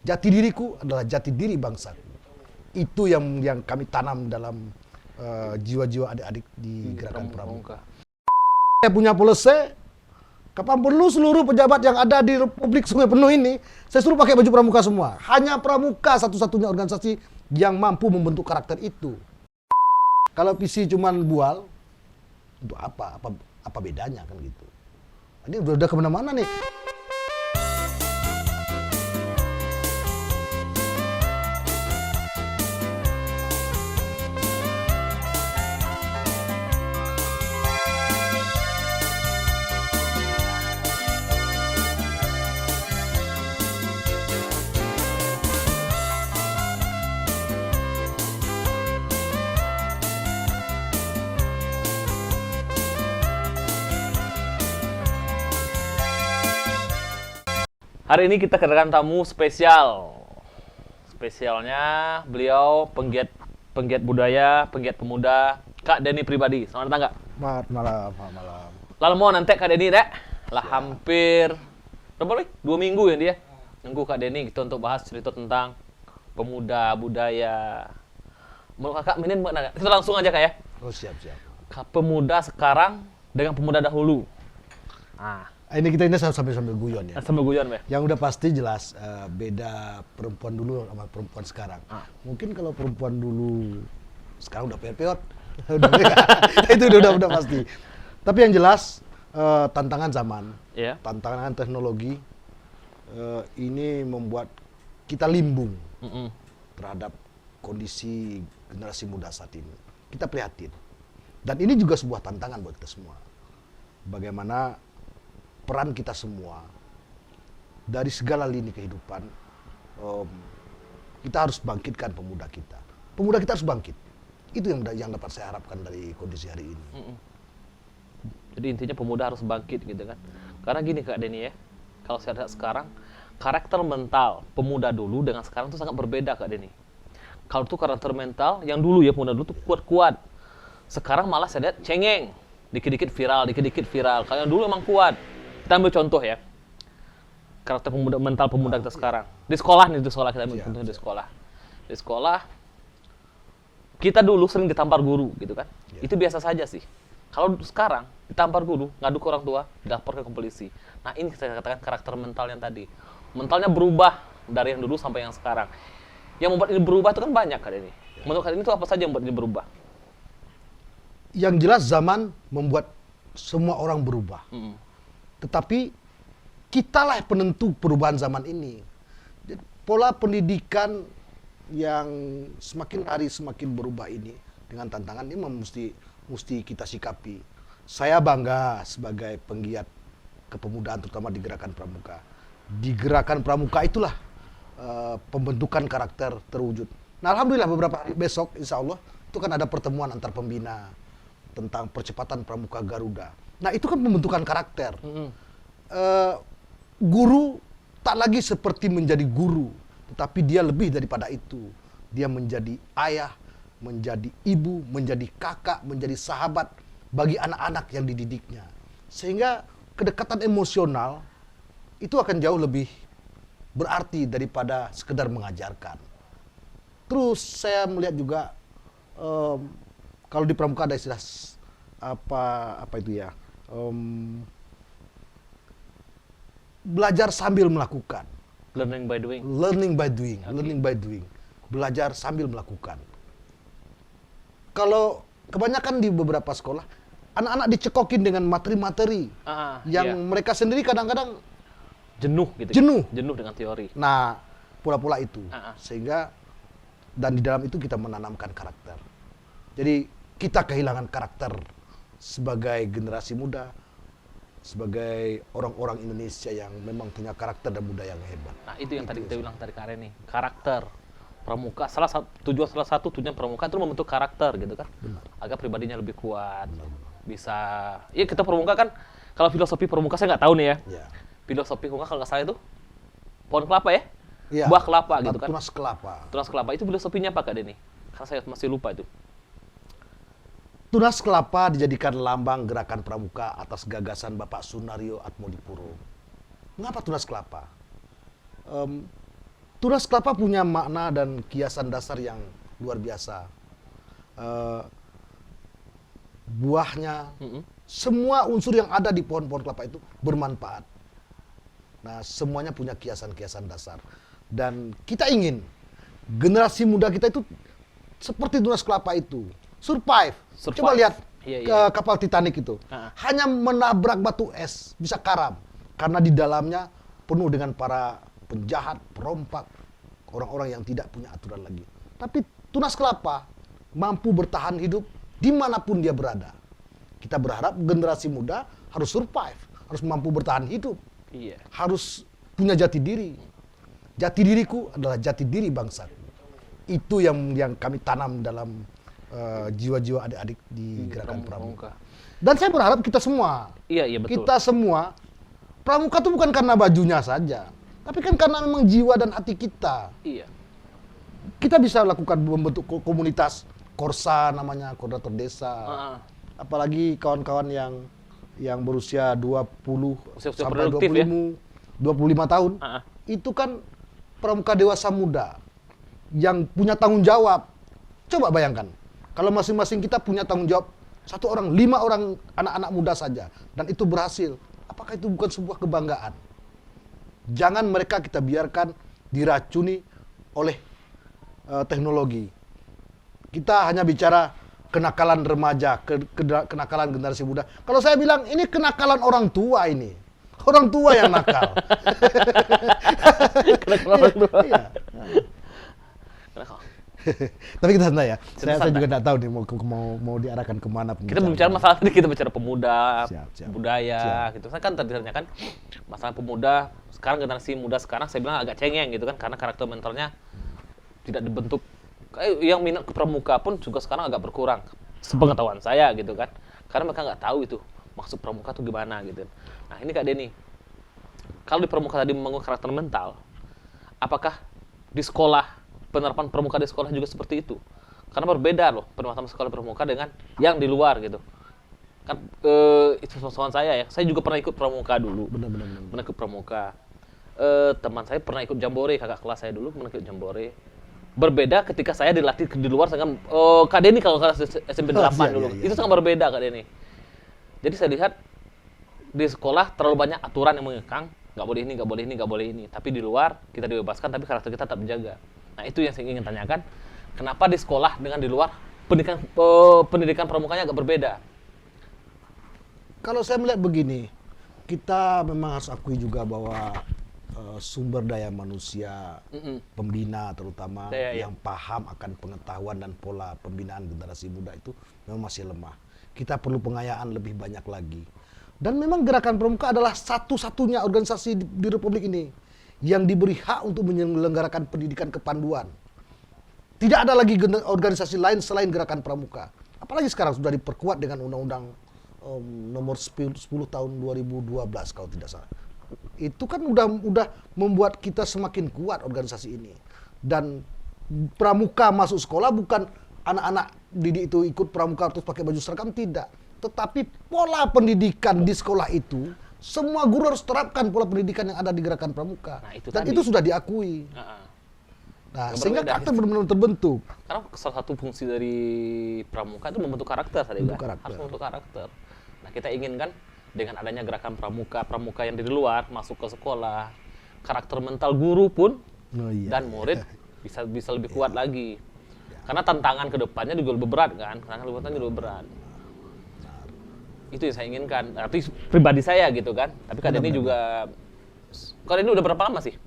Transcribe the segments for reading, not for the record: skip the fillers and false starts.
Jati diriku adalah jati diri bangsa. Itu yang kami tanam dalam jiwa-jiwa adik-adik di Gerakan Pramuka. Saya punya policy, kapan perlu seluruh pejabat yang ada di Republik Sungai Penuh ini, saya suruh pakai baju pramuka semua. Hanya pramuka satu-satunya organisasi yang mampu membentuk karakter itu. Kalau visi cuman bual, untuk apa? Apa bedanya kan gitu. Ini udah kemana-mana nih. Hari ini kita kedatangan tamu spesial. Spesialnya beliau penggiat budaya, penggiat pemuda, Kak Denny Pribadi. Selamat datang, Kak. Selamat malam, selamat malam. Lalu mau nanti Kak Denny, Dek. Lah hampir berapa nih? 2 minggu ya dia. Nunggu Kak Denny gitu untuk bahas cerita tentang pemuda, budaya. Mau Kakak minin mana? Kita langsung aja, Kak ya. Oh, siap. Kak, pemuda sekarang dengan pemuda dahulu. Ini kita sambil guyon ya. Sambil guyon, Be. Yang udah pasti jelas beda perempuan dulu sama perempuan sekarang. Mungkin kalau perempuan dulu sekarang udah peot-peot. Itu udah pasti. Tapi yang jelas tantangan zaman, tantangan teknologi ini membuat kita limbung terhadap kondisi generasi muda saat ini. Kita prihatin. Dan ini juga sebuah tantangan buat kita semua. Bagaimana peran kita semua dari segala lini kehidupan, kita harus bangkitkan pemuda kita. Pemuda kita harus bangkit. Itu yang dapat saya harapkan dari kondisi hari ini. Jadi intinya pemuda harus bangkit gitu kan. Karena gini Kak Denny ya, kalau saya lihat sekarang karakter mental pemuda dulu dengan sekarang itu sangat berbeda Kak Denny. Kalau tuh karakter mental yang dulu ya pemuda dulu tuh kuat-kuat. Sekarang malah saya lihat cengeng, dikit-dikit viral. Kalau yang dulu emang kuat. Kita ambil contoh ya, karakter pemuda, mental pemuda kita sekarang. Di sekolah kita ambil contoh di sekolah. Di sekolah, kita dulu sering ditampar guru gitu kan. Itu biasa saja sih. Kalau sekarang ditampar guru, ngadu ke orang tua, dilapor ke polisi. Nah ini saya katakan karakter mental yang tadi. Mentalnya berubah dari yang dulu sampai yang sekarang. Yang membuat ini berubah itu kan banyak kan ini. Menurut kalian itu apa saja yang membuat ini berubah? Yang jelas zaman membuat semua orang berubah. Tetapi kitalah penentu perubahan zaman ini. Pola pendidikan yang semakin hari semakin berubah ini dengan tantangan ini mesti kita sikapi. Saya bangga sebagai penggiat kepemudaan terutama di Gerakan Pramuka. Di Gerakan Pramuka itulah pembentukan karakter terwujud. Nah, alhamdulillah beberapa hari besok insya Allah itu kan ada pertemuan antar pembina tentang percepatan Pramuka Garuda. Nah, itu kan pembentukan karakter. Guru tak lagi seperti menjadi guru, tetapi dia lebih daripada itu. Dia menjadi ayah, menjadi ibu, menjadi kakak, menjadi sahabat bagi anak-anak yang dididiknya. Sehingga kedekatan emosional itu akan jauh lebih berarti daripada sekedar mengajarkan. Terus saya melihat juga kalau di Pramuka ada istilah apa itu ya? Belajar sambil melakukan. Learning by doing. Learning by doing. Belajar sambil melakukan. Kalau kebanyakan di beberapa sekolah, anak-anak dicekokin dengan materi-materi yang mereka sendiri kadang-kadang jenuh gitu. Jenuh dengan teori. Nah, pola-pola itu. Sehingga dan di dalam itu kita menanamkan karakter. Jadi kita kehilangan karakter sebagai generasi muda, sebagai orang-orang Indonesia yang memang punya karakter dan budaya yang hebat. Nah itu yang tadi kita bilang tadi Karen nih, karakter Pramuka. Salah satu tujuan Pramuka itu membentuk karakter gitu kan. Agar pribadinya lebih kuat. Bisa, ya kita Pramuka kan, kalau filosofi Pramuka saya nggak tahu nih ya. Filosofi Pramuka kalau nggak salah itu pohon kelapa ya? Buah kelapa gitu kan. Tunas kelapa itu filosofinya apa Kak Denny? Karena saya masih lupa itu. Tunas kelapa dijadikan lambang Gerakan Pramuka atas gagasan Bapak Sunario Atmodipuro. Mengapa tunas kelapa? Tunas kelapa punya makna dan kiasan dasar yang luar biasa. Buahnya, semua unsur yang ada di pohon-pohon kelapa itu bermanfaat. Nah, semuanya punya kiasan-kiasan dasar. Dan kita ingin generasi muda kita itu seperti tunas kelapa itu, survive. Coba lihat kapal Titanic itu. Hanya menabrak batu es, bisa karam. Karena di dalamnya penuh dengan para penjahat, perompak, orang-orang yang tidak punya aturan lagi. Tapi tunas kelapa mampu bertahan hidup dimanapun dia berada. Kita berharap generasi muda harus survive, harus mampu bertahan hidup, harus punya jati diri. Jati diriku adalah jati diri bangsa. Itu yang kami tanam dalam jiwa-jiwa adik-adik di Gerakan Pramuka. Dan saya berharap kita semua, betul. Kita semua, Pramuka itu bukan karena bajunya saja, tapi kan karena memang jiwa dan hati kita. Kita bisa lakukan membentuk komunitas Korsa namanya, koordinator desa. Apalagi kawan-kawan yang berusia 20 sampai 25 tahun. Itu kan pramuka dewasa muda yang punya tanggung jawab. Coba bayangkan, kalau masing-masing kita punya tanggung jawab 1 orang, 5 orang anak-anak muda saja, dan itu berhasil. Apakah itu bukan sebuah kebanggaan? Jangan mereka kita biarkan diracuni oleh teknologi. Kita hanya bicara kenakalan remaja, kenakalan generasi muda. Kalau saya bilang ini kenakalan orang tua ini. Orang tua yang nakal. Kenakalan orang tua. Iya. Tapi kita santai ya. Saya juga tidak tahu nih mau diarahkan kemana. Kita bicara masalah tadi, kita bicara pemuda, siap. budaya, gitu. Saya kan tadi kan masalah pemuda. Sekarang generasi muda sekarang saya bilang agak cengeng gitu kan, karena karakter mentalnya tidak dibentuk. Yang minat ke pramuka pun juga sekarang agak berkurang, sepengetahuan saya gitu kan, karena mereka nggak tahu itu maksud pramuka itu gimana gitu. Nah ini Kak Denny, kalau di pramuka tadi membangun karakter mental, apakah di sekolah penerapan pramuka di sekolah juga seperti itu? Karena berbeda loh penerapan sekolah pramuka dengan yang di luar gitu. Kan itu pengetahuan saya ya, saya juga pernah ikut pramuka dulu. Benar. Pernah ikut pramuka. Teman saya pernah ikut jambore, kakak kelas saya dulu pernah ikut jambore. Berbeda ketika saya dilatih di luar dengan Kak Denny kalau SMP 8 dulu. Itu sangat berbeda Kak Denny. Jadi saya lihat di sekolah terlalu banyak aturan yang mengekang, nggak boleh ini, nggak boleh ini, nggak boleh ini. Tapi di luar kita dibebaskan, tapi karakter kita tetap dijaga. Nah itu yang saya ingin tanyakan, kenapa di sekolah dengan di luar pendidikan pramukanya agak berbeda? Kalau saya melihat begini, kita memang harus akui juga bahwa sumber daya manusia, pembina terutama yang paham akan pengetahuan dan pola pembinaan generasi muda itu memang masih lemah. Kita perlu pengayaan lebih banyak lagi. Dan memang Gerakan Pramuka adalah satu-satunya organisasi di Republik ini yang diberi hak untuk menyelenggarakan pendidikan kepanduan. Tidak ada lagi organisasi lain selain Gerakan Pramuka. Apalagi sekarang sudah diperkuat dengan Undang-Undang nomor 10 tahun 2012 kalau tidak salah. Itu kan udah membuat kita semakin kuat organisasi ini. Dan pramuka masuk sekolah bukan anak-anak didik itu ikut pramuka terus pakai baju seragam, tidak. Tetapi pola pendidikan di sekolah itu, semua guru harus terapkan pola pendidikan yang ada di Gerakan Pramuka. Nah, itu sudah diakui. Nah, sehingga karakter benar-benar terbentuk. Karena salah satu fungsi dari pramuka itu membentuk karakter tadi kan. Harus membentuk karakter. Nah, kita inginkan dengan adanya Gerakan pramuka yang dari luar masuk ke sekolah, karakter mental guru pun dan murid bisa lebih kuat lagi. Karena tantangan kedepannya juga lebih berat kan, Itu yang saya inginkan. Tapi pribadi saya gitu kan. Tapi Kak Denny juga, Kak Denny udah berapa lama sih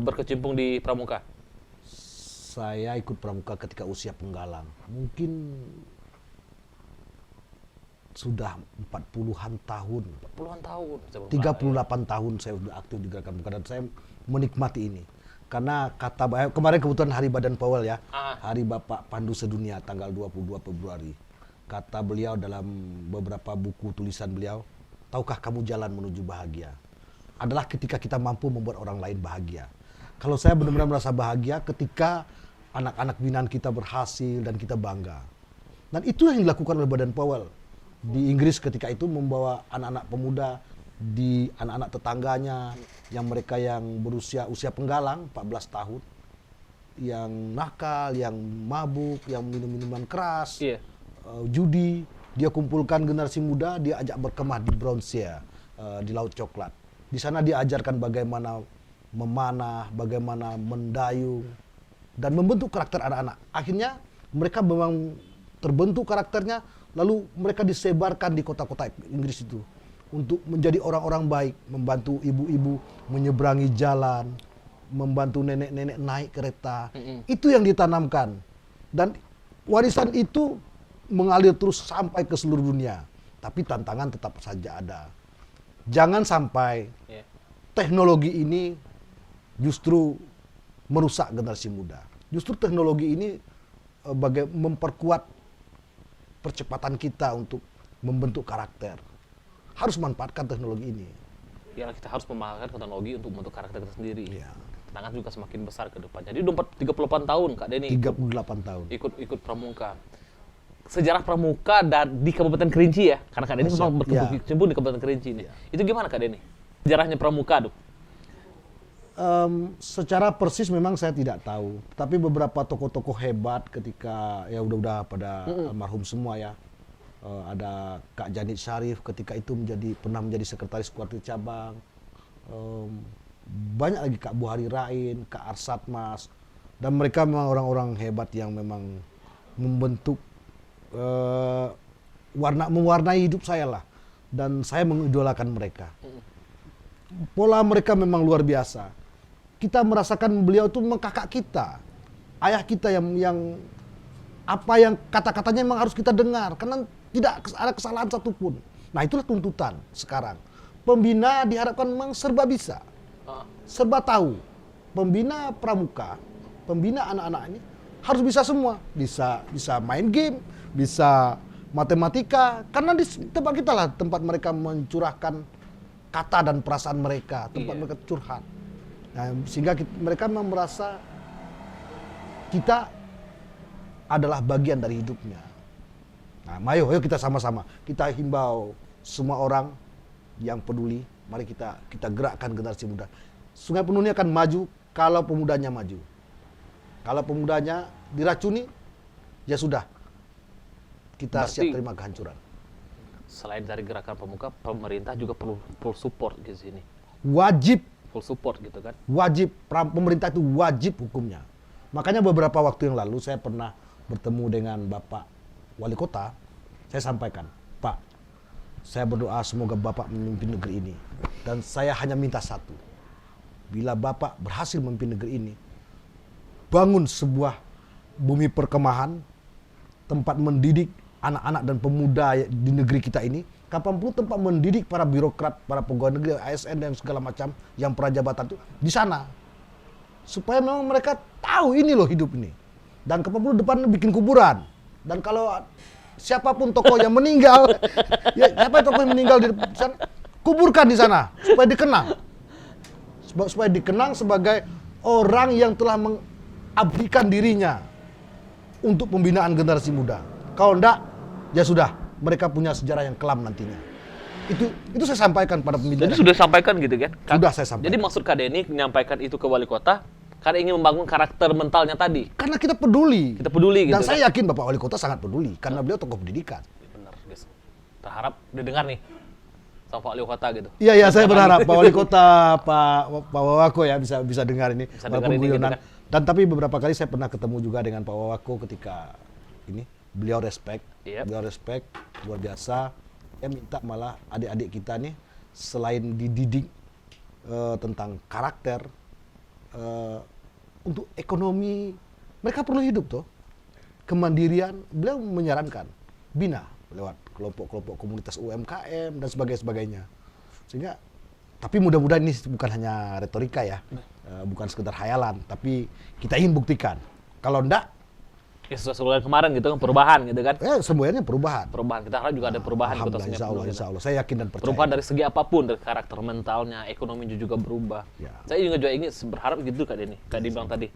berkecimpung di pramuka? Saya ikut pramuka ketika usia penggalang. Mungkin sudah 40-an tahun. 40-an tahun. 38 tahun saya sudah aktif di Gerakan Pramuka dan saya menikmati ini. Karena kemarin kebetulan Hari Badan Powell ya, Hari Bapak Pandu Sedunia tanggal 22 Februari. Kata beliau dalam beberapa buku tulisan beliau, tahukah kamu jalan menuju bahagia? Adalah ketika kita mampu membuat orang lain bahagia. Kalau saya benar-benar merasa bahagia ketika anak-anak binaan kita berhasil dan kita bangga. Dan itu yang dilakukan oleh Badan Powell. Di Inggris ketika itu membawa anak-anak pemuda di anak-anak tetangganya, yang mereka yang usia penggalang 14 tahun, yang nakal, yang mabuk, yang minum minuman keras, Iya. judi. Dia kumpulkan generasi muda, dia ajak berkemah di Bronsia, di Laut Coklat. Di sana dia ajarkan bagaimana memanah, bagaimana mendayung, dan membentuk karakter anak-anak. Akhirnya mereka memang terbentuk karakternya, lalu mereka disebarkan di kota-kota Inggris itu untuk menjadi orang-orang baik, membantu ibu-ibu menyeberangi jalan, membantu nenek-nenek naik kereta. Itu yang ditanamkan. Dan warisan itu mengalir terus sampai ke seluruh dunia. Tapi tantangan tetap saja ada. Jangan sampai teknologi ini justru merusak generasi muda. Justru teknologi ini memperkuat percepatan kita untuk membentuk karakter. Harus manfaatkan teknologi ini. Ya, kita harus memanfaatkan teknologi untuk membentuk karakter kita sendiri. Iya. Tantangan juga semakin besar ke depan. Jadi udah 38 tahun Kak Denny 38 tahun. ikut pramuka. Sejarah pramuka dan di Kabupaten Kerinci ya, karena Kak Denny memang berkecimpung di Kabupaten Kerinci ini. Itu gimana Kak Denny? Sejarahnya pramuka tuh? Secara persis memang saya tidak tahu, tapi beberapa tokoh-tokoh hebat ketika ya udah pada almarhum semua ya. Ada Kak Janit Syarif ketika itu pernah menjadi sekretaris Kuartir Cabang. Banyak lagi Kak Buhari Rain, Kak Arsat Mas, dan mereka memang orang-orang hebat yang memang membentuk mewarnai hidup saya lah, dan saya mengidolakan mereka. Pola mereka memang luar biasa. Kita merasakan beliau itu memang kakak kita, ayah kita yang apa yang kata-katanya memang harus kita dengar karena tidak ada kesalahan satupun. Nah, itulah tuntutan sekarang. Pembina diharapkan memang serba bisa, serba tahu. Pembina pramuka, pembina anak-anak ini harus bisa semua, bisa main game, bisa matematika, karena di tempat kita lah tempat mereka mencurahkan kata dan perasaan mereka, tempat mereka curhat. Nah, sehingga mereka merasa kita adalah bagian dari hidupnya. Nah, ayo kita sama-sama, kita himbau semua orang yang peduli, mari kita gerakkan generasi muda. Sungai Penuh ini akan maju kalau pemudanya maju. Kalau pemudanya diracuni, ya sudah, kita siap terima kehancuran. Selain dari gerakan pemuka, pemerintah juga perlu support di sini. Wajib. Full support gitu kan? Wajib, pemerintah itu wajib hukumnya. Makanya beberapa waktu yang lalu saya pernah bertemu dengan Bapak Wali Kota, saya sampaikan, Pak, saya berdoa semoga Bapak memimpin negeri ini. Dan saya hanya minta satu, bila Bapak berhasil memimpin negeri ini, bangun sebuah bumi perkemahan, tempat mendidik anak-anak dan pemuda di negeri kita ini, kapan pun tempat mendidik para birokrat, para pegawai negeri, ASN dan segala macam yang prajabatan itu di sana. Supaya memang mereka tahu ini loh hidup ini. Dan kapan pun depan bikin kuburan. Dan kalau siapapun tokoh yang meninggal, ya siapa tokoh yang meninggal di sana, kuburkan di sana supaya dikenang. Supaya dikenang sebagai orang yang telah mengabdikan dirinya untuk pembinaan generasi muda. Kalau enggak, ya sudah, mereka punya sejarah yang kelam nantinya. Itu saya sampaikan pada pembina. Jadi sudah sampaikan gitu kan? Sudah saya sampaikan. Jadi maksud Kak Denny menyampaikan itu ke wali kota karena ingin membangun karakter mentalnya tadi. Karena kita peduli. Kita peduli gitu. Dan saya yakin Bapak Wali Kota sangat peduli karena beliau tokoh pendidikan. Benar, guys. Berharap didengar nih sama Pak Wali Kota gitu. Iya, saya berharap Pak Wali Kota, Pak Wawako ya bisa dengar ini. Bisa dengar ini gitu kan. Dan tapi beberapa kali saya pernah ketemu juga dengan Pak Wawako ketika ini. Beliau respect, luar biasa. Saya minta malah adik-adik kita nih selain dididik tentang karakter, untuk ekonomi, mereka perlu hidup toh. Kemandirian, beliau menyarankan bina lewat kelompok-kelompok komunitas UMKM dan sebagainya. Sehingga, tapi mudah-mudahan ini bukan hanya retorika ya, bukan sekedar hayalan, tapi kita ingin buktikan. Kalau enggak, ya sesuai kemarin gitu kan, perubahan gitu kan. Semuanya perubahan. Perubahan, kita harap juga ada perubahan di Kota Sungai Penuh. Insya Allah, saya yakin dan percaya. Perubahan dari segi apapun, dari karakter mentalnya, ekonomi juga berubah. Ya. Saya juga ingin berharap gitu Kak Denny, Kak dibilang tadi.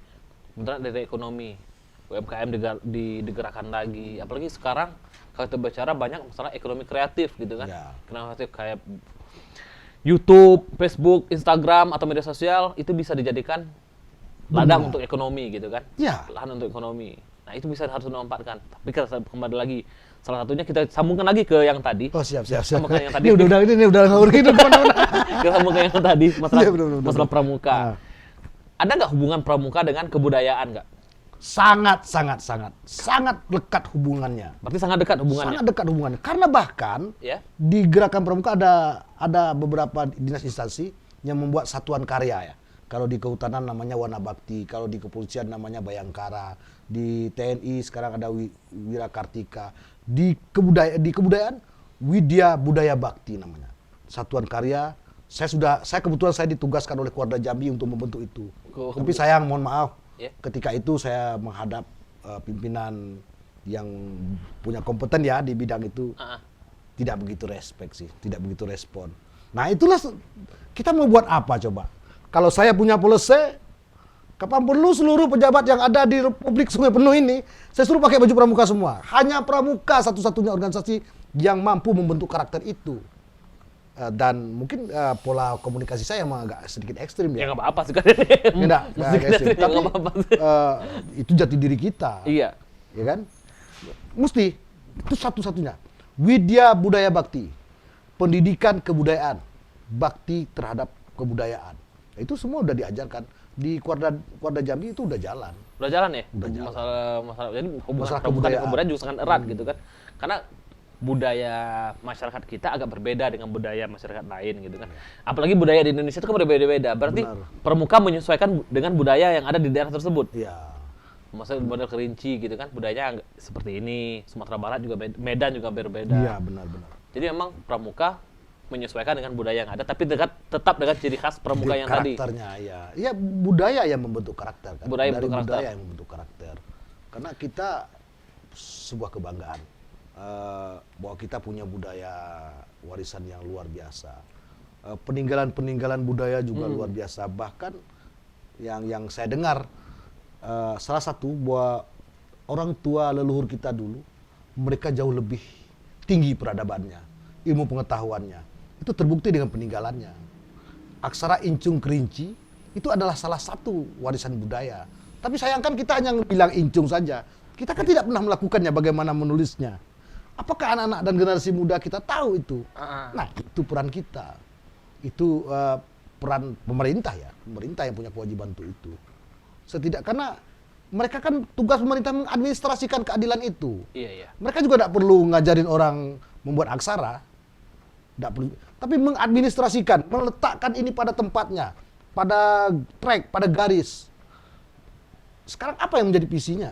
Beneran dari ekonomi, UMKM digerakkan lagi. Apalagi sekarang kalau kita bicara banyak masalah ekonomi kreatif gitu kan. Ya. Kreatif kayak YouTube, Facebook, Instagram atau media sosial itu bisa dijadikan ladang untuk ekonomi gitu kan? Ya. Lahan untuk ekonomi. Nah itu bisa harus dimanfaatkan. Tapi kita kembali lagi, salah satunya kita sambungkan lagi ke yang tadi. Oh siap. Sambungkan yang tadi. Ini udah ngawur gitu kemana-mana. Kita sambungkan yang tadi masalah, Iya, benar. masalah pramuka. Ah. Ada nggak hubungan pramuka dengan kebudayaan nggak? Sangat lekat hubungannya. Berarti sangat dekat hubungannya. Sangat dekat hubungannya. Karena bahkan Ya. di Gerakan Pramuka ada beberapa dinas instansi yang membuat satuan karya ya. Kalau di kehutanan namanya Wana Bakti, kalau di kepolisian namanya Bayangkara, di TNI sekarang ada Wira Kartika, di kebudayaan Widya Budaya Bakti namanya. Satuan karya. Saya kebetulan saya ditugaskan oleh Kuarda Jambi untuk membentuk itu. Tapi sayang, mohon maaf. Ya. Ketika itu saya menghadap pimpinan yang punya kompeten ya di bidang itu, tidak begitu tidak begitu respon. Nah itulah kita mau buat apa coba? Kalau saya punya polisi, kapan perlu seluruh pejabat yang ada di Republik Sungai Penuh ini, saya suruh pakai baju pramuka semua. Hanya pramuka satu-satunya organisasi yang mampu membentuk karakter itu. Dan mungkin pola komunikasi saya emang agak sedikit ekstrim Ya ya. nggak apa-apa sih kan. Enggak ekstrim. Tapi nggak apa-apa sih. itu jati diri kita. Iya. Ya kan? Mesti itu satu-satunya. Widya Budaya Bakti. Pendidikan kebudayaan. Bakti terhadap kebudayaan. Itu semua udah diajarkan. Di Kuarda Jambi itu udah jalan. Udah jalan ya? Udah jalan. Masalah jadi hubungan Masalah pramuka dan kebudayaan. kebudayaan juga sangat erat gitu kan. Karena budaya masyarakat kita agak berbeda dengan budaya masyarakat lain gitu kan. Apalagi budaya di Indonesia itu kan berbeda-beda. Berarti Benar. pramuka menyesuaikan dengan budaya yang ada di daerah tersebut. Iya. Maksudnya model Kerinci gitu kan, budayanya seperti ini. Sumatera Barat juga Medan juga berbeda. Iya, benar-benar. Jadi memang pramuka menyesuaikan dengan budaya yang ada, tapi tetap dengan ciri khas pramuka yang tadi. Karakternya ya. Ya budaya yang membentuk karakter kan. Budaya Dari membentuk karakter. budaya yang membentuk karakter. Karena kita sebuah kebanggaan bahwa kita punya budaya warisan yang luar biasa. Peninggalan-peninggalan budaya juga luar biasa. Bahkan yang saya dengar salah satu bahwa orang tua leluhur kita dulu mereka jauh lebih tinggi peradabannya, ilmu pengetahuannya. Itu terbukti dengan peninggalannya. Aksara Incung Kerinci itu adalah salah satu warisan budaya. Tapi sayangkan kita hanya bilang Incung saja. Kita kan tidak pernah melakukannya bagaimana menulisnya. Apakah anak-anak dan generasi muda kita tahu itu? Nah, itu peran kita. Itu peran pemerintah ya. Pemerintah yang punya kewajiban untuk itu. Karena mereka kan tugas pemerintah mengadministrasikan keadilan itu. Iya. Mereka juga tidak perlu ngajarin orang membuat aksara. Tidak perlu. Tapi mengadministrasikan, meletakkan ini pada tempatnya. Pada track, pada garis. Sekarang apa yang menjadi visinya?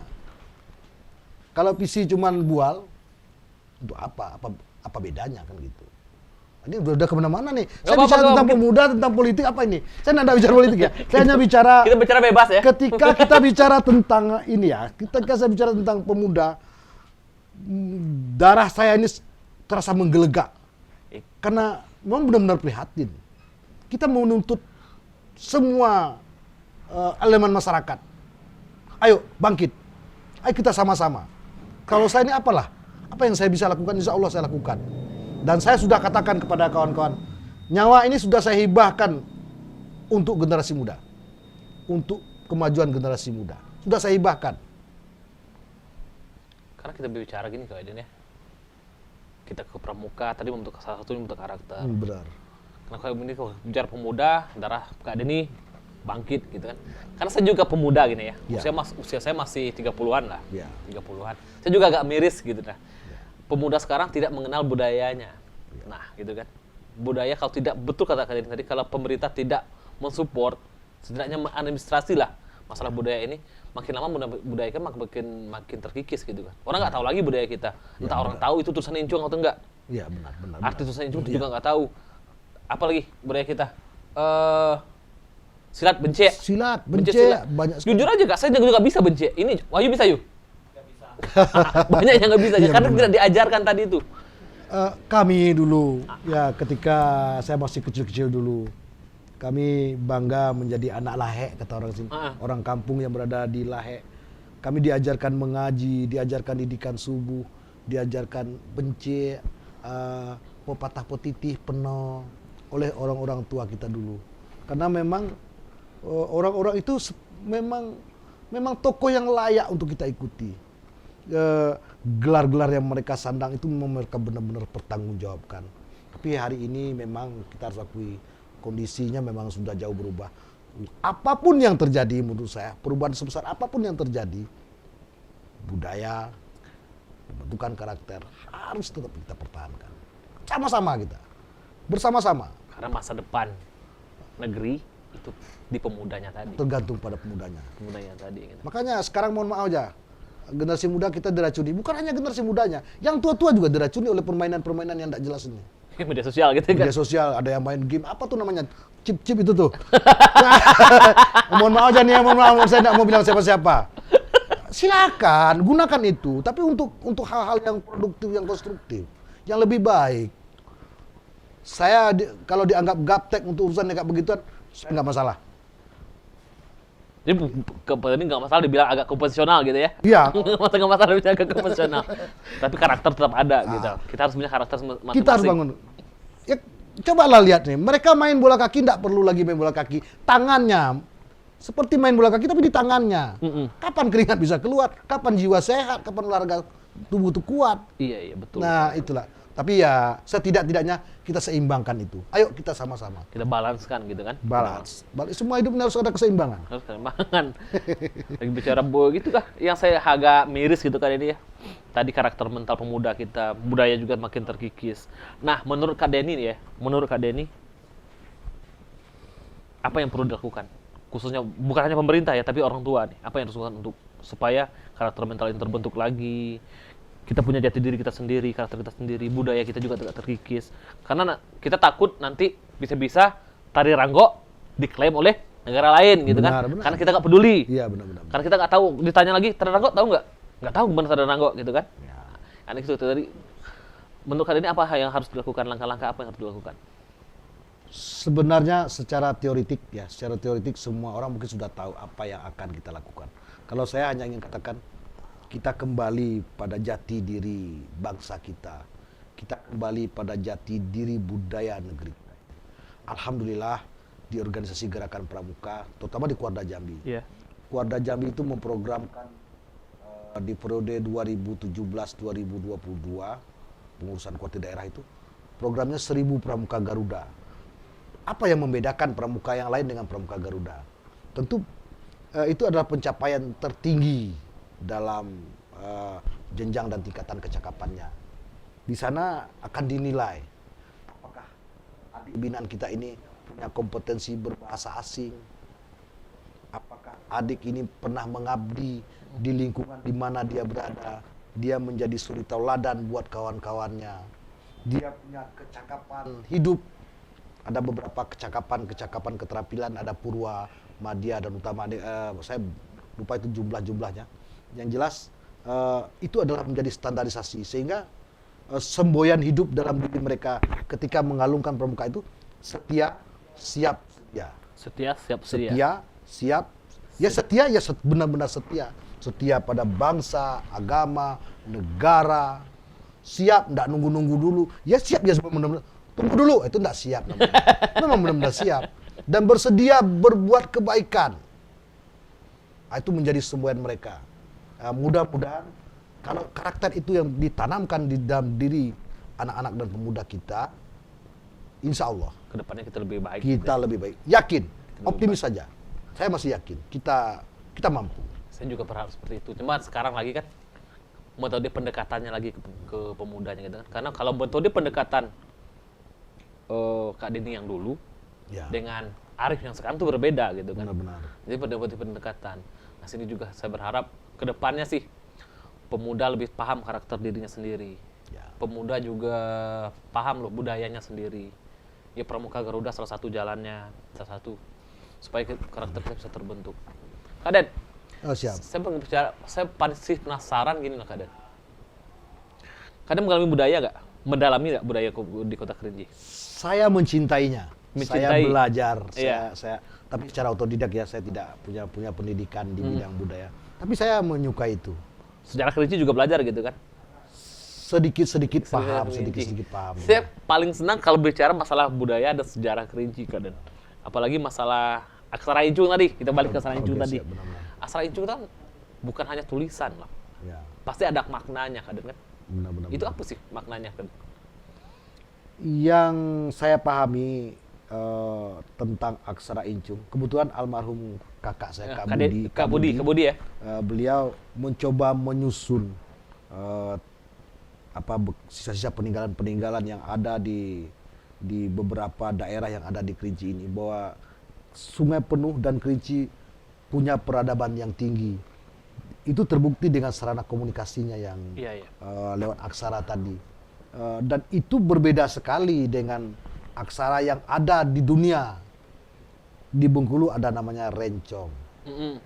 Kalau visi cuman bual, untuk apa? Apa bedanya kan gitu? Ini udah kemana-mana nih. Saya bicara tentang pemuda, tentang politik apa ini? Saya tidak bicara politik ya. Saya hanya bicara. Kita bicara bebas ya. Ketika kita bicara tentang ini ya, ketika saya bicara tentang pemuda, darah saya ini terasa menggelegak. Karena memang benar-benar prihatin. Kita mau menuntut semua elemen masyarakat. Ayo bangkit. Ayo kita sama-sama. Kalau saya ini apalah? Apa yang saya bisa lakukan, insya Allah saya lakukan. Dan saya sudah katakan kepada kawan-kawan, nyawa ini sudah saya hibahkan untuk generasi muda. Untuk kemajuan generasi muda. Sudah saya hibahkan. Karena kita bicara gini Kak Aiden ya. Kita ke pramuka, tadi membentuk salah satu membentuk karakter. Benar. Karena kalau ini kalau bicara pemuda, darah Kak Aiden ini bangkit gitu kan. Karena saya juga pemuda gini ya. Ya. Usia saya masih 30-an lah. Ya. 30-an. Saya juga agak miris gitu nah. Pemuda sekarang tidak mengenal budayanya. Nah, gitu kan. Budaya kalau tidak betul kata kalian tadi, kalau pemerintah tidak mensupport, setidaknya mengadministrasi lah masalah budaya ini, makin lama budaya kan makin terkikis gitu kan. Orang nggak tahu lagi budaya kita. Entah orang tahu itu tulisan Incung atau enggak. Iya, benar. Arti tulisan Incung juga nggak tahu. Apalagi budaya kita. Silat bencek. Silat, Bencek, bencek, banyak sekali. Jujur aja Kak, saya juga nggak bisa bencek. Ini Wahyu bisa yuk? Banyak yang nggak bisa, Iya, karena benar. tidak diajarkan tadi itu. Kami dulu, ya ketika saya masih kecil-kecil dulu, kami bangga menjadi anak Lahek, kata orang sini. Orang kampung yang berada di Lahek. Kami diajarkan mengaji, diajarkan didikan subuh, diajarkan bencik, pepatah potitih, peno, oleh orang-orang tua kita dulu. Karena memang orang-orang itu memang tokoh yang layak untuk kita ikuti. Gelar-gelar yang mereka sandang itu mereka benar-benar pertanggungjawabkan. Tapi hari ini memang kita harus akui kondisinya memang sudah jauh berubah. Apapun yang terjadi menurut saya, perubahan sebesar apapun yang terjadi, budaya, pembentukan karakter harus tetap kita pertahankan. Sama-sama kita, bersama-sama. Karena masa depan negeri itu di pemudanya tadi. Tergantung pada pemudanya. Pemudanya tadi. Gitu. Makanya sekarang mohon maaf aja, generasi muda kita diracuni. Bukan hanya generasi mudanya, yang tua-tua juga diracuni oleh permainan-permainan yang tidak jelas ini. Media sosial gitu kan? Media sosial, ada yang main game, apa tuh namanya? Chip-chip itu tuh. Mohon maaf aja nih, mohon maaf, saya tidak mau bilang siapa-siapa. Silakan, gunakan itu. Tapi untuk hal-hal yang produktif, yang konstruktif, yang lebih baik. Saya kalau dianggap gaptek untuk urusan yang kayak begituan, saya nggak masalah. Jadi ini nggak masalah dibilang agak konvensional gitu ya? Iya. Masa nggak masalah dibilang agak konvensional. Tapi karakter tetap ada gitu. Kita harus punya karakter masing-masing. Kita harus bangun. Ya, cobalah lihat nih, mereka main bola kaki tidak perlu lagi main bola kaki. Tangannya seperti main bola kaki tapi di tangannya. Kapan keringat bisa keluar? Kapan jiwa sehat? Kapan olahraga tubuh itu kuat? Iya betul. Nah itulah. Tapi ya setidak-tidaknya kita seimbangkan itu. Ayo kita sama-sama. Kita balanskan gitu kan? Balance. Semua hidup ini harus ada keseimbangan. Harus keseimbangan. Lagi bicara gitu kah? Yang saya agak miris gitu kan ini ya. Tadi karakter mental pemuda kita, budaya juga makin terkikis. Nah, menurut Kak Denny nih ya, apa yang perlu dilakukan? Khususnya bukan hanya pemerintah ya, tapi orang tua nih. Apa yang harus dilakukan untuk supaya karakter mental ini terbentuk lagi? Kita punya jati diri kita sendiri, karakter kita sendiri, budaya kita juga tidak terkikis. Karena kita takut nanti bisa-bisa Tari Ranggo diklaim oleh negara lain gitu kan? Benar. Karena kita nggak peduli. Iya benar. Karena kita nggak tahu. Ditanya lagi, Tari Ranggo tahu nggak? Nggak tahu gimana Tari Ranggo gitu kan? Ya. Karena itu tadi. Menurut kalian ini apa yang harus dilakukan? Langkah-langkah apa yang harus dilakukan? Sebenarnya secara teoritik semua orang mungkin sudah tahu apa yang akan kita lakukan. Kalau saya hanya ingin katakan, kita kembali pada jati diri bangsa kita. Kita kembali pada jati diri budaya negeri. Alhamdulillah di organisasi Gerakan Pramuka, terutama di Kuarda Jambi. Iya. Kuarda Jambi itu memprogramkan di periode 2017-2022 pengurusan kuarti daerah itu, programnya 1000 Pramuka Garuda. Apa yang membedakan pramuka yang lain dengan pramuka Garuda? Tentu itu adalah pencapaian tertinggi dalam jenjang dan tingkatan kecakapannya. Di sana akan dinilai apakah adik binaan kita ini punya kompetensi berbahasa asing, apakah adik ini pernah mengabdi di lingkungan di mana dia berada, dia menjadi suri tauladan buat kawan-kawannya, dia punya kecakapan hidup. Ada beberapa kecakapan keterampilan, ada Purwa, Madya, dan Utama. Saya lupa itu jumlahnya. Yang jelas itu adalah menjadi standarisasi, sehingga semboyan hidup dalam diri mereka ketika mengalungkan pramuka itu setia, siap, setia. Setia, siap, setia. Setia, siap. Ya setia, ya benar-benar setia. Setia pada bangsa, agama, negara. Siap, enggak nunggu-nunggu dulu. Ya siap, ya benar-benar. Tunggu dulu, itu enggak siap namanya. Memang benar-benar siap. Dan bersedia berbuat kebaikan. Itu menjadi semboyan mereka. Mudah-mudahan kalau karakter itu yang ditanamkan di dalam diri anak-anak dan pemuda kita, insya Allah Kedepannya kita lebih baik. kita lebih baik. Yakin, optimis saja. Saya masih yakin kita mampu. Saya juga berharap seperti itu. Cuma sekarang lagi kan metode pendekatannya lagi ke pemudanya gitu kan. Karena kalau metode pendekatan Kak Denny yang dulu Ya. dengan Arif yang sekarang tuh berbeda gitu kan. Benar-benar. Jadi metode pendekatan. Nah sini juga saya berharap kedepannya sih pemuda lebih paham karakter dirinya sendiri. Ya. Pemuda juga paham loh budayanya sendiri. Ya Pramuka Garuda salah satu jalannya, salah satu supaya karakter kita bisa terbentuk. Kak Den, Oh, siap. saya pasti penasaran gini loh Kak Den. Kak Den mengalami budaya nggak? Mendalami nggak budaya di Kota Kerinci? Saya mencintainya. Saya Mencintai. belajar. Iya. Saya tapi secara otodidak ya, saya tidak punya pendidikan di bidang budaya. Tapi saya menyukai itu. Sejarah Kerinci juga belajar gitu kan? sedikit paham, Kerinci. sedikit paham. Saya paling senang kalau bicara masalah budaya dan sejarah Kerinci, Kak Den. Apalagi masalah aksara Incung tadi, kita balik ke aksara Incung Oke, tadi. siap, benar-benar. Aksara Incung kan bukan hanya tulisan lah, Ya, pasti ada maknanya, Kak Den kan. benar-benar. Itu apa sih maknanya, Kak Den? Yang saya pahami tentang aksara Incung, kebetulan almarhum kakak saya, Kak Budi ya. beliau mencoba menyusun sisa-sisa peninggalan-peninggalan yang ada di beberapa daerah yang ada di Kerinci ini, bahwa Sungai Penuh dan Kerinci punya peradaban yang tinggi. Itu terbukti dengan sarana komunikasinya yang Iya. lewat aksara tadi. Dan itu berbeda sekali dengan aksara yang ada di dunia. Di Bengkulu ada namanya rencong. Mm-mm.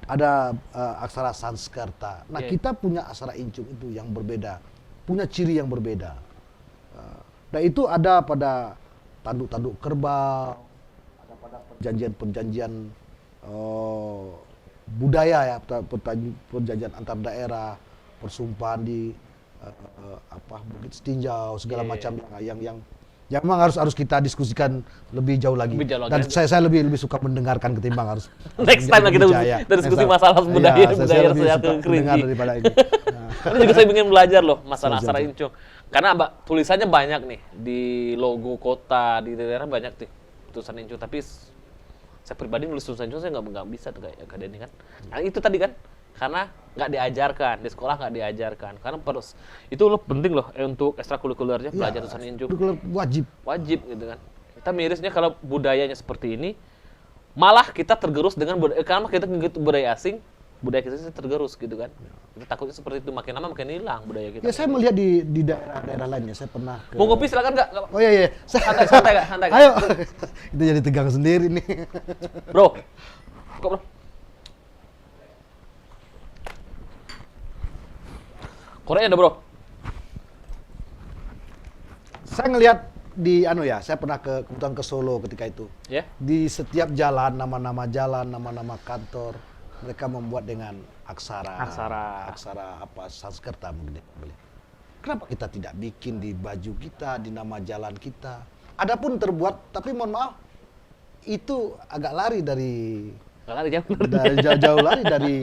Ada aksara Sanskerta. Nah, Iya. kita punya aksara Incung itu yang berbeda, punya ciri yang berbeda. Dan itu ada pada tanduk-tanduk kerbau, ada pada perjanjian-perjanjian budaya ya, perjanjian antar daerah, persumpahan di Bukit Setinjau, segala Iya. macam yang memang harus kita diskusikan lebih jauh lagi. Lebih jauh lagi. Dan saya lebih suka mendengarkan ketimbang harus Next time lah kita berbicara. diskusi Next time. masalah budaya Iya, saya budaya lebih sejarah suka Kerinci. mendengar daripada ini. Nah, Karena juga saya ingin belajar loh masalah Siap, aksara siap. Incung. Karena tulisannya banyak nih di logo kota, di daerah banyak nih tulisan Incung. Tapi saya pribadi nulis tulisan Incung saya nggak bisa tuh kayak Kak Denny kan. Nah itu tadi kan karena nggak diajarkan di sekolah, nggak diajarkan. Karena itu loh penting loh untuk ekstrakurikulernya belajar tulisan Incung. wajib. Wajib gitu kan. Kita mirisnya kalau budayanya seperti ini, malah kita tergerus dengan karena kita ngikut budaya asing, budaya kita tergerus gitu kan. Kita takutnya seperti itu, makin lama makin hilang budaya kita. Ya saya melihat di daerah-daerah lainnya, saya pernah ke... Mau kopi silakan Kak. Oh iya. Santai Kak. Ayo. Itu jadi tegang sendiri nih. Bro. Kok bro? Korea ada bro. Saya ngelihat saya pernah kebetulan ke Solo ketika itu. Ya. Di setiap jalan, nama-nama jalan, nama-nama kantor, mereka membuat dengan aksara Sanskerta mungkin. Kenapa kita tidak bikin di baju kita, di nama jalan kita? Adapun terbuat, tapi mohon maaf, itu agak lari Nggak lari jauh. jauh lari dari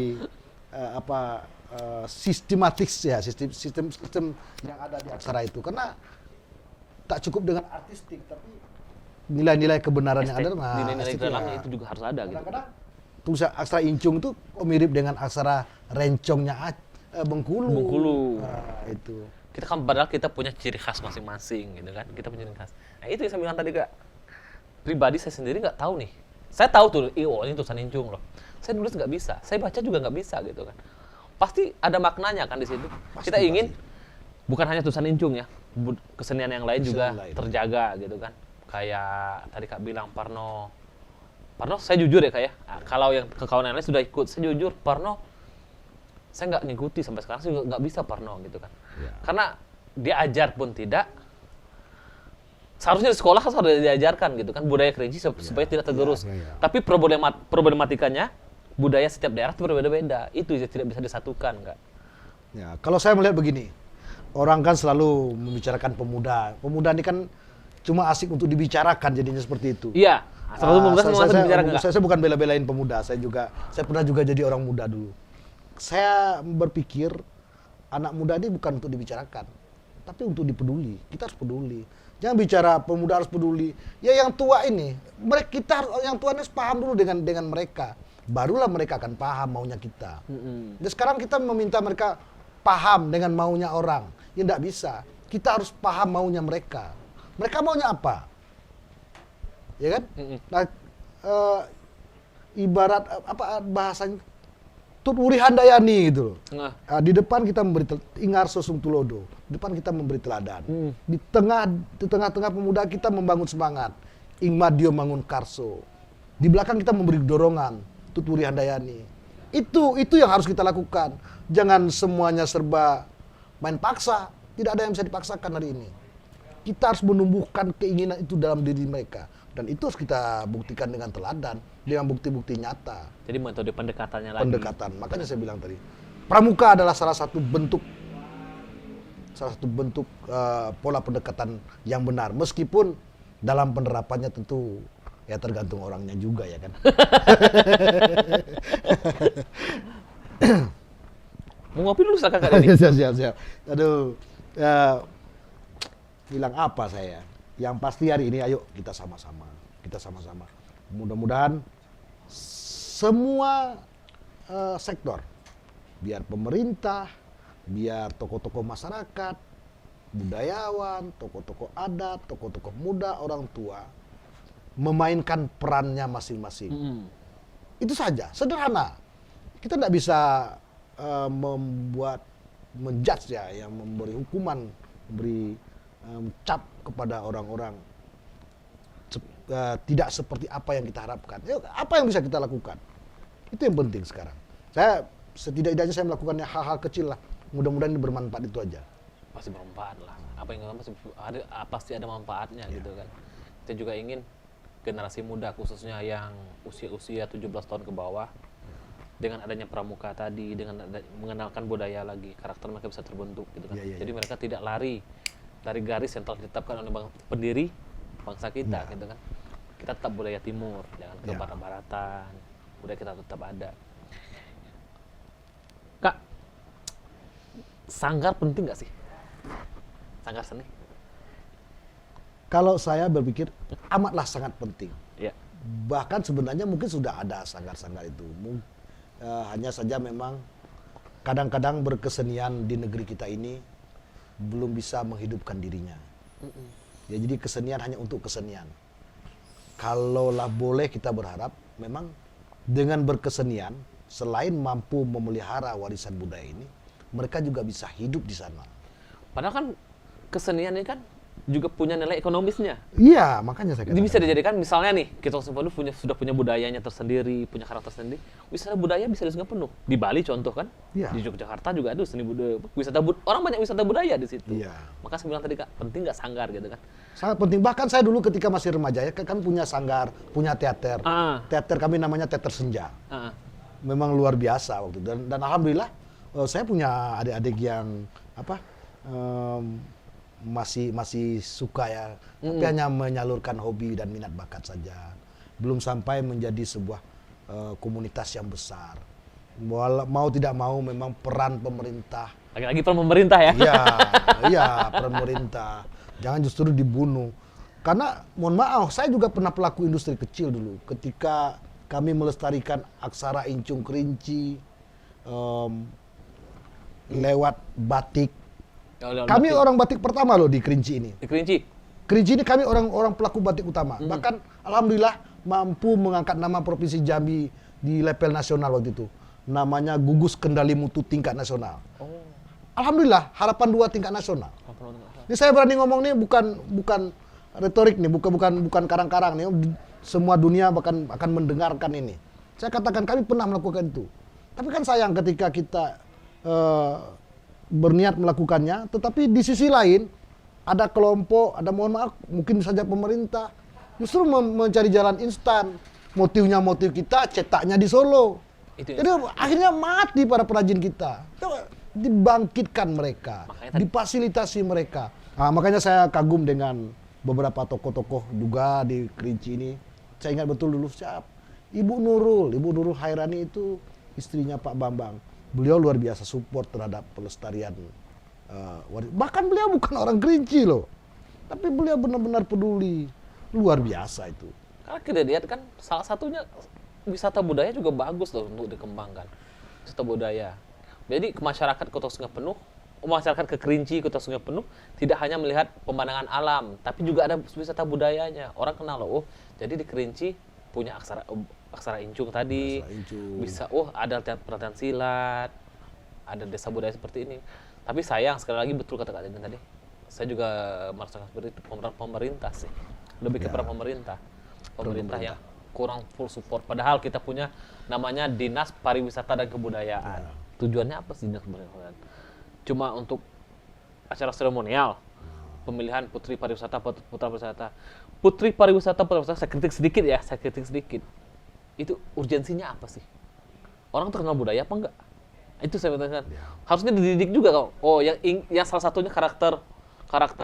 sistematis ya, sistem yang ada di aksara itu, karena tak cukup dengan artistik, tapi nilai-nilai kebenaran yang ada. Nilai-nilai estetik, dalamnya itu juga harus ada gitu. kadang-kadang tulisan aksara Incung itu mirip dengan aksara rencongnya Bengkulu. Nah, itu. Kita kan padahal kita punya ciri khas masing-masing gitu kan. Kita punya ciri khas. Nah itu yang saya bilang tadi Kak. Pribadi saya sendiri nggak tahu nih. Saya tahu tuh, ini tulisan Incung loh. Saya nulis nggak bisa. Saya baca juga nggak bisa gitu kan. Pasti ada maknanya kan di situ. Kita ingin bukan hanya tulisan Incung ya, kesenian yang lain juga terjaga gitu kan. Kayak tadi Kak bilang Parno, saya jujur ya Kak ya. Kalau yang kawan yang lain sudah ikut, saya jujur Parno, saya nggak ngikuti sampai sekarang, saya juga nggak bisa Parno gitu kan. Ya. Karena diajar pun tidak. Seharusnya di sekolah harus diajarkan gitu kan budaya Kerinci supaya tidak tergerus. Tapi problematikanya budaya setiap daerah itu berbeda-beda. Itu tidak bisa disatukan, Kak. Ya, kalau saya melihat begini, orang kan selalu membicarakan pemuda. Pemuda ini kan cuma asik untuk dibicarakan, jadinya seperti itu. Iya. Saya bukan bela-belain pemuda. Saya pernah juga jadi orang muda dulu. Saya berpikir anak muda ini bukan untuk dibicarakan, tapi untuk dipeduli. Kita harus peduli. Jangan bicara pemuda harus peduli. Ya yang tua ini, yang tua ini harus paham dulu dengan mereka. Barulah mereka akan paham maunya kita. Dan sekarang kita meminta mereka paham dengan maunya orang. Ya tidak bisa. Kita harus paham maunya mereka. Mereka maunya apa? Ya kan? Nah, ibarat apa bahasanya? Tut Wuri Handayani gitu loh. Nah, di depan kita memberi Ingar Sosung Tulodo. Di depan kita memberi teladan. Di tengah-tengah pemuda kita membangun semangat. Ingmadio Mangun Karso. Di belakang kita memberi dorongan. Tut Wuri Handayani. Itu yang harus kita lakukan. Jangan semuanya serba main paksa. Tidak ada yang bisa dipaksakan hari ini. Kita harus menumbuhkan keinginan itu dalam diri mereka. Dan itu harus kita buktikan dengan teladan, dengan bukti-bukti nyata. Jadi metode pendekatannya lagi. Pendekatan, makanya saya bilang tadi, pramuka adalah salah satu bentuk salah satu bentuk pola pendekatan yang benar. Meskipun dalam penerapannya tentu ya tergantung orangnya juga ya kan. Mau ngopi dulu silakan Kak Denny. Siap. Aduh, bilang apa saya? Yang pasti hari ini ayo kita sama-sama. Mudah-mudahan semua sektor, biar pemerintah, biar tokoh-tokoh masyarakat, budayawan, tokoh-tokoh adat, tokoh-tokoh muda, orang tua, memainkan perannya masing-masing. Itu saja, sederhana. Kita tidak bisa menjudge ya, yang memberi hukuman, memberi cap kepada orang-orang tidak seperti apa yang kita harapkan. Apa yang bisa kita lakukan? Itu yang penting sekarang. Saya setidak-tidaknya saya melakukannya hal-hal kecil lah. Mudah-mudahan ini bermanfaat, itu aja. Pasti bermanfaat lah. Apa yang pasti ada manfaatnya gitu kan. Kita juga ingin generasi muda khususnya yang usia 17 tahun ke bawah, dengan adanya pramuka tadi, dengan mengenalkan budaya lagi, karakter mereka bisa terbentuk gitu kan. Jadi mereka tidak lari dari garis yang telah ditetapkan oleh pendiri bangsa kita gitu kan. Kita tetap budaya timur, jangan ke barat-baratan. Budaya kita tetap ada. Kak, sanggar penting nggak sih? Sanggar seni? Kalau saya berpikir amatlah sangat penting. Ya. Bahkan sebenarnya mungkin sudah ada sanggar-sanggar itu. Hanya saja memang kadang-kadang berkesenian di negeri kita ini belum bisa menghidupkan dirinya. Ya, jadi kesenian hanya untuk kesenian. Kalaulah boleh kita berharap memang dengan berkesenian, selain mampu memelihara warisan budaya ini, mereka juga bisa hidup di sana. Padahal kan kesenian ini kan juga punya nilai ekonomisnya. Iya, makanya saya katakan. Jadi bisa dijadikan misalnya nih, kita sudah punya budayanya tersendiri, punya karakter sendiri. Wisata budaya bisa disenggah penuh. Di Bali contoh kan, di Yogyakarta juga ada seni budaya. Orang banyak wisata budaya di situ. Iya. Maka saya bilang tadi Kak, penting nggak sanggar gitu kan? Sangat penting. Bahkan saya dulu ketika masih remaja ya, kan punya sanggar, punya teater. Teater kami namanya Teater Senja. Memang luar biasa waktu itu. Dan alhamdulillah saya punya adik-adik yang masih suka ya, tapi hanya menyalurkan hobi dan minat bakat saja. Belum sampai menjadi sebuah komunitas yang besar. Mau tidak mau memang peran pemerintah. Lagi-lagi peran pemerintah ya? Iya, peran pemerintah. Jangan justru dibunuh. Karena mohon maaf, saya juga pernah pelaku industri kecil dulu. Ketika kami melestarikan aksara Incung Kerinci lewat batik. Kami orang batik pertama loh di Kerinci ini. Di Kerinci? Kerinci ini kami orang pelaku batik utama. Bahkan alhamdulillah mampu mengangkat nama Provinsi Jambi di level nasional waktu itu. Namanya Gugus Kendali Mutu tingkat nasional. Alhamdulillah, harapan 2 tingkat nasional. Ini saya berani ngomong nih bukan retorik nih, bukan karang-karang nih. Semua dunia akan mendengarkan ini. Saya katakan kami pernah melakukan itu. Tapi kan sayang ketika kita berniat melakukannya, tetapi di sisi lain ada kelompok, mohon maaf, mungkin saja pemerintah justru mencari jalan instan. Motif kita cetaknya di Solo. Jadi akhirnya mati para perajin kita. Dibangkitkan mereka, difasilitasi mereka. Makanya saya kagum dengan beberapa tokoh-tokoh juga di Kerinci ini. Saya ingat betul dulu Ibu Nurul Hairani itu istrinya Pak Bambang. Beliau luar biasa support terhadap pelestarian. Bahkan beliau bukan orang Kerinci loh. Tapi beliau benar-benar peduli. Luar biasa itu. Karena kita lihat kan salah satunya wisata budaya juga bagus loh untuk dikembangkan. Wisata budaya. Jadi masyarakat Kota Sungai Penuh, masyarakat ke Kerinci, Kota Sungai Penuh, tidak hanya melihat pemandangan alam, tapi juga ada wisata budayanya. Orang kenal loh, jadi di Kerinci punya aksara Incung tadi, bisa ada pelatihan silat, ada desa budaya seperti ini. Tapi sayang sekali lagi betul kata Kak Deden tadi, saya juga merasakan seperti itu, pemerintah sih, lebih kepada pemerintah yang kurang full support. Padahal kita punya namanya Dinas Pariwisata dan Kebudayaan. Tujuannya apa sih Dinas Pariwisata? Cuma untuk acara seremonial, pemilihan putri pariwisata, putra pariwisata. Putri pariwisata, saya kritik sedikit. Itu urgensinya apa sih? Orang terkenal budaya apa enggak? Itu saya katakan. Harusnya dididik juga kok. Oh, yang salah satunya karakter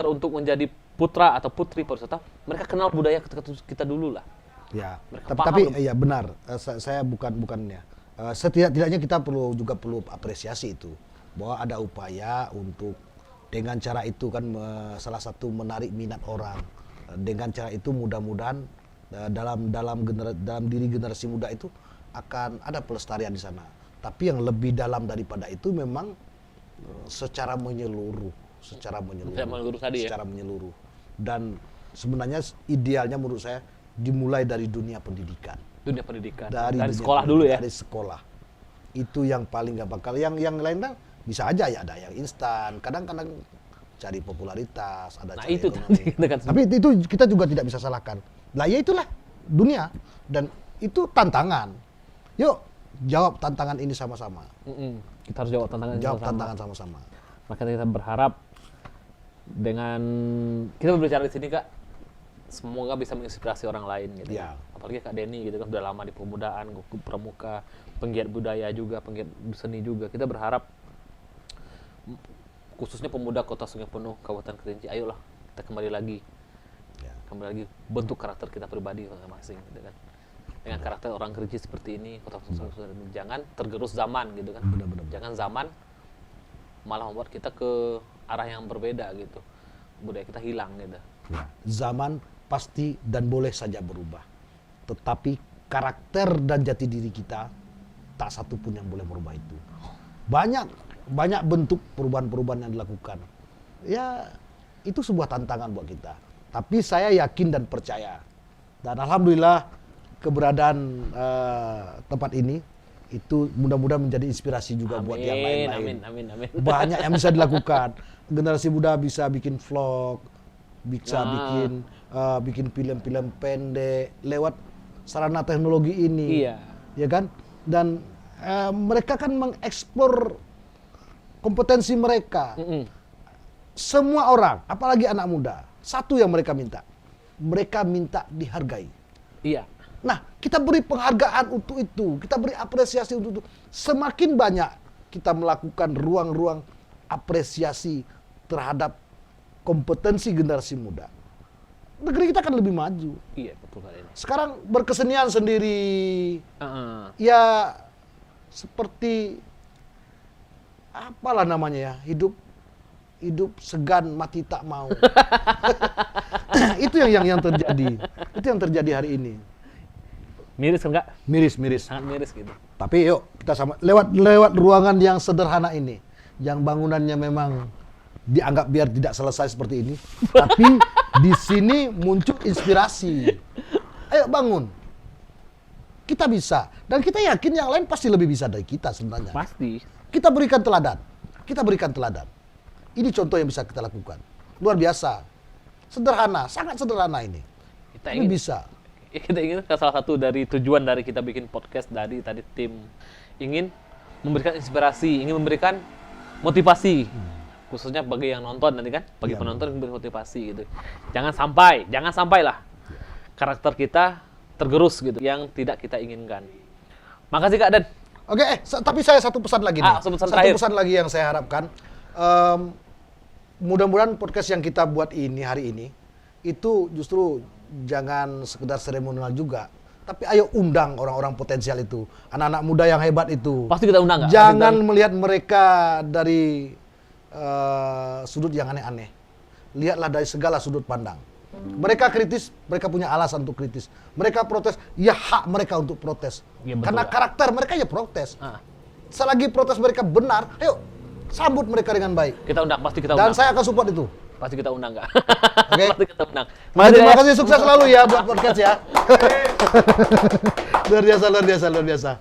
untuk menjadi putra atau putri pariwisata, mereka kenal budaya kita dulu lah. Ya, Mereka tapi paham. ya benar. Saya bukannya. Setidak-tidaknya kita perlu apresiasi itu, bahwa ada upaya untuk dengan cara itu kan salah satu menarik minat orang. Dengan cara itu mudah-mudahan dalam diri generasi muda itu akan ada pelestarian di sana. Tapi yang lebih dalam daripada itu memang secara menyeluruh tadi ya. secara menyeluruh. Dan sebenarnya idealnya menurut saya dimulai dari dunia pendidikan. Dunia pendidikan. Dari Dari dunia sekolah pendidikan, dulu ya. Dari sekolah. Itu yang paling gampang. Kalau yang lain kan bisa aja ya, ada yang instan. Kadang-kadang cari popularitas, ada Nah, cari itu ekonomi. tadi kan. Tapi itu kita juga tidak bisa salahkan. Lah ya itulah dunia dan itu tantangan. Yuk jawab tantangan ini sama-sama. Kita harus jawab tantangan Jawab sama-sama. tantangan sama-sama. Maka kita berharap dengan kita berbicara di sini, Kak, semoga bisa menginspirasi orang lain gitu. Ya. Apalagi Kak Denny gitu kan udah lama di pemudaan, pramuka, penggiat budaya juga, penggiat seni juga. Kita berharap khususnya pemuda Kota Sungai Penuh, Kabupaten Kerinci, ayolah kita kembali lagi. Ya. Kembali lagi bentuk karakter kita pribadi masing-masing gitu kan. Dengan karakter orang Kerinci seperti ini, Kota Sungai Penuh ini, jangan tergerus zaman gitu kan. Benar-benar. Jangan zaman malah membuat kita ke arah yang berbeda gitu. Budaya kita hilang gitu. Ya. Zaman pasti dan boleh saja berubah. Tetapi karakter dan jati diri kita tak satu pun yang boleh merubah itu. Banyak bentuk perubahan-perubahan yang dilakukan. Ya, itu sebuah tantangan buat kita. Tapi saya yakin dan percaya. Dan alhamdulillah keberadaan tempat ini itu mudah-mudahan menjadi inspirasi juga buat yang lain-lain. Amin. Banyak yang bisa dilakukan. Generasi muda bisa bikin vlog, bisa bikin film-film pendek lewat sarana teknologi ini. Iya. Ya kan? Dan mereka kan mengeksplor kompetensi mereka. Semua orang, apalagi anak muda, satu yang mereka minta dihargai. Iya. Nah, kita beri penghargaan untuk itu, kita beri apresiasi untuk itu. Semakin banyak kita melakukan ruang-ruang apresiasi terhadap kompetensi generasi muda, negeri kita akan lebih maju. Iya, betul kali ini. Sekarang berkesenian sendiri, ya seperti apalah namanya ya, hidup segan mati tak mau. Itu yang terjadi. Itu yang terjadi hari ini. Miris kan, Kak? Miris. Sangat miris gitu. Tapi yuk kita sama lewat ruangan yang sederhana ini, yang bangunannya memang dianggap biar tidak selesai seperti ini, tapi di sini muncul inspirasi. Ayo bangun. Kita bisa, dan kita yakin yang lain pasti lebih bisa dari kita sebenarnya. Pasti. Kita berikan teladan. Ini contoh yang bisa kita lakukan. Luar biasa. Sederhana, sangat sederhana ini. Ini bisa. Kita ingin salah satu dari tujuan dari kita bikin podcast dari tadi tim ingin memberikan inspirasi, ingin memberikan motivasi. Khususnya bagi yang nonton nanti kan, bagi penonton memberi motivasi gitu. Jangan sampai lah karakter kita tergerus gitu yang tidak kita inginkan. Makasih Kak Dan. Oke, tapi saya satu pesan lagi nih. Satu pesan lagi yang saya harapkan. Mudah-mudahan podcast yang kita buat hari ini itu justru jangan sekedar seremonial juga, tapi ayo undang orang-orang potensial itu, anak-anak muda yang hebat itu. Pasti kita undang nggak? Jangan melihat mereka dari sudut yang aneh-aneh. Lihatlah dari segala sudut pandang. Mereka kritis, mereka punya alasan untuk kritis. Mereka protes, ya hak mereka untuk protes. Ya, betul, karena ya. karakter mereka ya protes. Selagi protes mereka benar, ayo sambut mereka dengan baik. Kita undang, pasti kita undang. Dan saya akan support itu. Pasti kita undang nggak? Oke. Pasti kita undang. Terima kasih, sukses selalu ya buat podcast ya. Luar biasa.